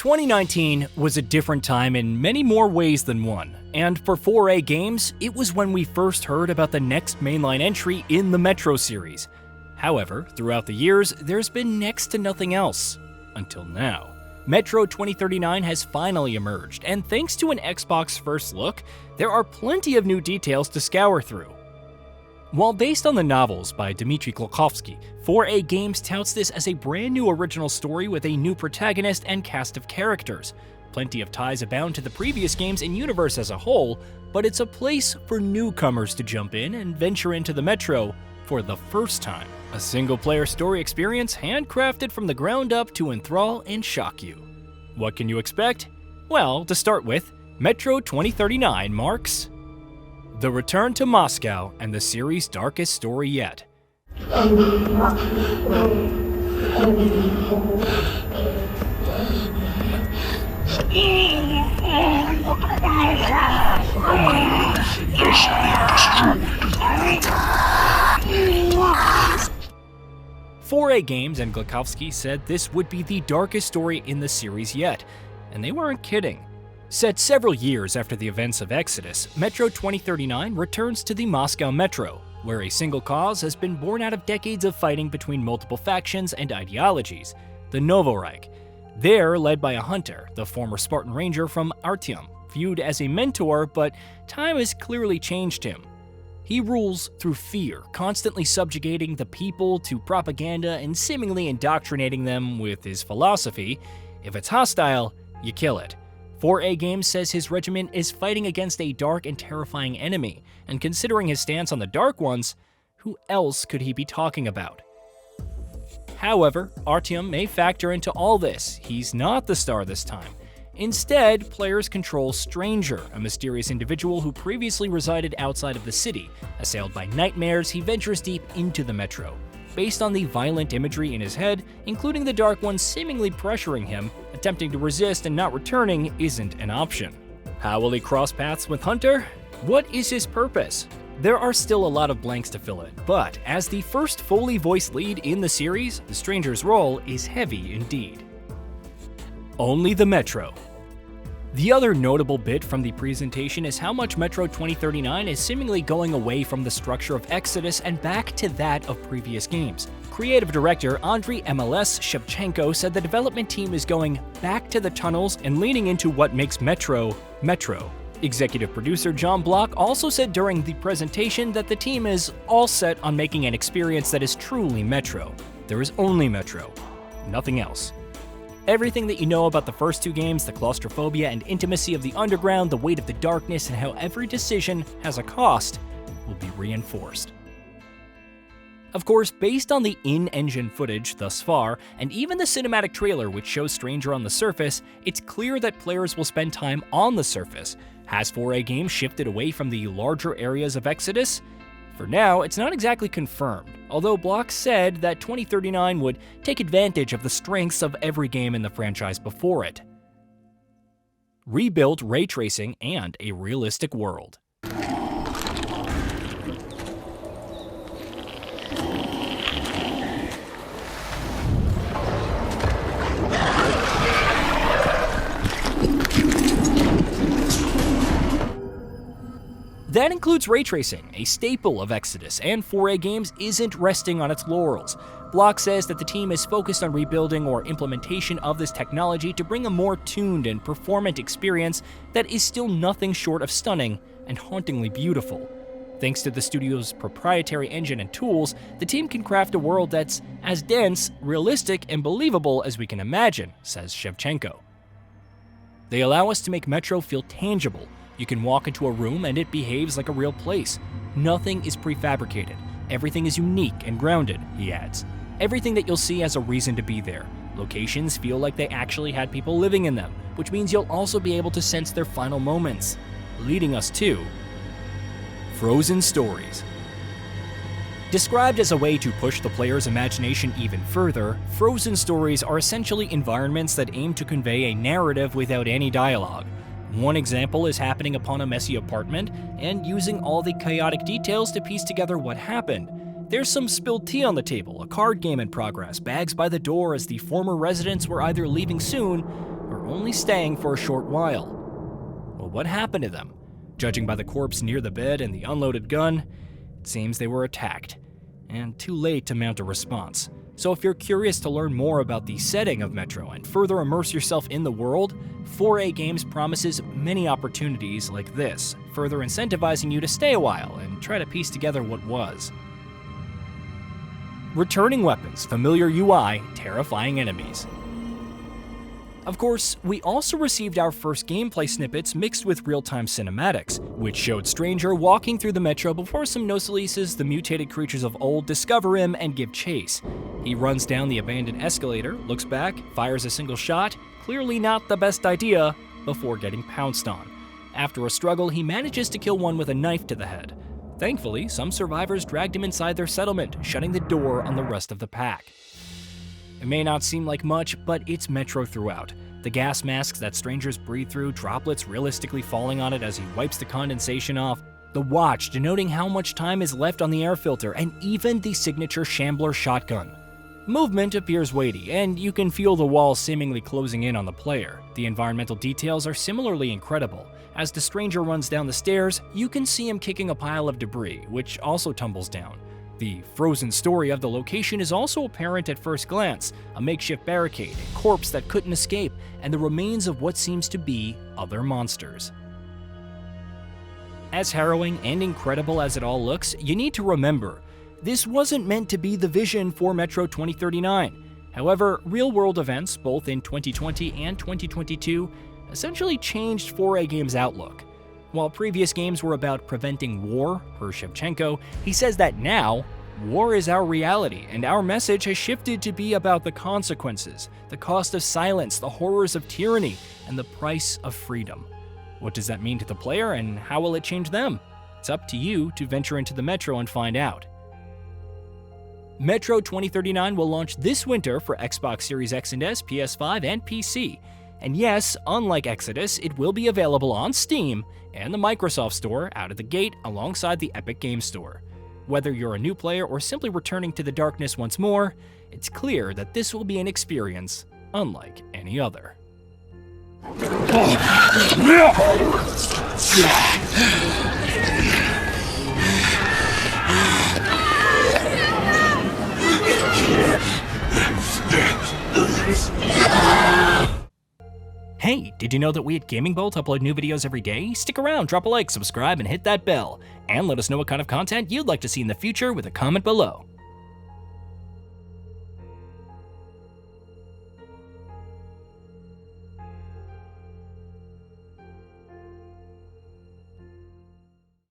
2019 was a different time in many more ways than one, and for 4A Games, it was when we first heard about the next mainline entry in the Metro series. However, throughout the years, there's been next to nothing else. Until now. Metro 2039 has finally emerged, and thanks to an Xbox first look, there are plenty of new details to scour through. While based on the novels by Dmitry Glukhovsky, 4A Games touts this as a brand new original story with a new protagonist and cast of characters. Plenty of ties abound to the previous games and universe as a whole, but it's a place for newcomers to jump in and venture into the Metro for the first time. A single-player story experience handcrafted from the ground up to enthrall and shock you. What can you expect? Well, to start with, Metro 2039 marks the return to Moscow and the series' darkest story yet. For 4A Games and Glukhovsky said this would be the darkest story in the series yet, and they weren't kidding. Set several years after the events of Exodus, Metro 2039 returns to the Moscow Metro, where a single cause has been born out of decades of fighting between multiple factions and ideologies, the Novoreich. They're led by a hunter, the former Spartan Ranger from Artyom, viewed as a mentor, but time has clearly changed him. He rules through fear, constantly subjugating the people to propaganda and seemingly indoctrinating them with his philosophy. If it's hostile, you kill it. 4A Games says his regiment is fighting against a dark and terrifying enemy, and considering his stance on the Dark Ones, who else could he be talking about? However, Artyom may factor into all this. He's not the star this time. Instead, players control Stranger, a mysterious individual who previously resided outside of the city. Assailed by nightmares, he ventures deep into the Metro. Based on the violent imagery in his head, including the Dark Ones seemingly pressuring him, attempting to resist and not returning isn't an option. How will he cross paths with Hunter? What is his purpose? There are still a lot of blanks to fill in, but as the first fully voiced lead in the series, the Stranger's role is heavy indeed. Only the Metro. The other notable bit from the presentation is how much Metro 2039 is seemingly going away from the structure of Exodus and back to that of previous games. Creative director Andriy MLS Shevchenko said the development team is going back to the tunnels and leaning into what makes Metro, Metro. Executive producer John Block also said during the presentation that the team is all set on making an experience that is truly Metro. There is only Metro, nothing else. Everything that you know about the first two games, the claustrophobia and intimacy of the underground, the weight of the darkness, and how every decision has a cost, will be reinforced. Of course, based on the in-engine footage thus far, and even the cinematic trailer which shows Stranger on the surface, it's clear that players will spend time on the surface. Has 4A Games shifted away from the larger areas of Exodus? For now, it's not exactly confirmed, although Block said that 2039 would take advantage of the strengths of every game in the franchise before it. Rebuilt ray tracing and a realistic world. That includes ray tracing, a staple of Exodus, and 4A Games isn't resting on its laurels. Block says that the team is focused on rebuilding or implementation of this technology to bring a more tuned and performant experience that is still nothing short of stunning and hauntingly beautiful. Thanks to the studio's proprietary engine and tools, the team can craft a world that's as dense, realistic, and believable as we can imagine, says Shevchenko. They allow us to make Metro feel tangible. You can walk into a room and it behaves like a real place. Nothing is prefabricated. Everything is unique and grounded, he adds. Everything that you'll see has a reason to be there. Locations feel like they actually had people living in them, which means you'll also be able to sense their final moments, leading us to Frozen Stories. Described as a way to push the player's imagination even further, Frozen Stories are essentially environments that aim to convey a narrative without any dialogue. One example is happening upon a messy apartment and using all the chaotic details to piece together what happened. There's some spilled tea on the table, a card game in progress, bags by the door as the former residents were either leaving soon or only staying for a short while. Well, what happened to them? Judging by the corpse near the bed and the unloaded gun, it seems they were attacked, and too late to mount a response. So if you're curious to learn more about the setting of Metro and further immerse yourself in the world, 4A Games promises many opportunities like this, further incentivizing you to stay a while and try to piece together what was. Returning weapons, familiar UI, terrifying enemies. Of course, we also received our first gameplay snippets mixed with real-time cinematics, which showed Stranger walking through the Metro before some Nosalises, the mutated creatures of old, discover him and give chase. He runs down the abandoned escalator, looks back, fires a single shot, clearly not the best idea, before getting pounced on. After a struggle, he manages to kill one with a knife to the head. Thankfully, some survivors dragged him inside their settlement, shutting the door on the rest of the pack. It may not seem like much, but it's Metro throughout. The gas masks that strangers breathe through, droplets realistically falling on it as he wipes the condensation off, the watch denoting how much time is left on the air filter, and even the signature Shambler shotgun. Movement appears weighty, and you can feel the walls seemingly closing in on the player. The environmental details are similarly incredible. As the stranger runs down the stairs, you can see him kicking a pile of debris, which also tumbles down. The frozen story of the location is also apparent at first glance: a makeshift barricade, a corpse that couldn't escape, and the remains of what seems to be other monsters. As harrowing and incredible as it all looks, you need to remember, this wasn't meant to be the vision for Metro 2039. However, real-world events, both in 2020 and 2022, essentially changed 4A Games' outlook. While previous games were about preventing war, per Shevchenko, he says that now, war is our reality, and our message has shifted to be about the consequences, the cost of silence, the horrors of tyranny, and the price of freedom. What does that mean to the player, and how will it change them? It's up to you to venture into the Metro and find out. Metro 2039 will launch this winter for Xbox Series X and S, PS5, and PC. And yes, unlike Exodus, it will be available on Steam and the Microsoft Store out of the gate alongside the Epic Games Store. Whether you're a new player or simply returning to the darkness once more, it's clear that this will be an experience unlike any other. Hey, did you know that we at GamingBolt upload new videos every day? Stick around, drop a like, subscribe, and hit that bell. And let us know what kind of content you'd like to see in the future with a comment below.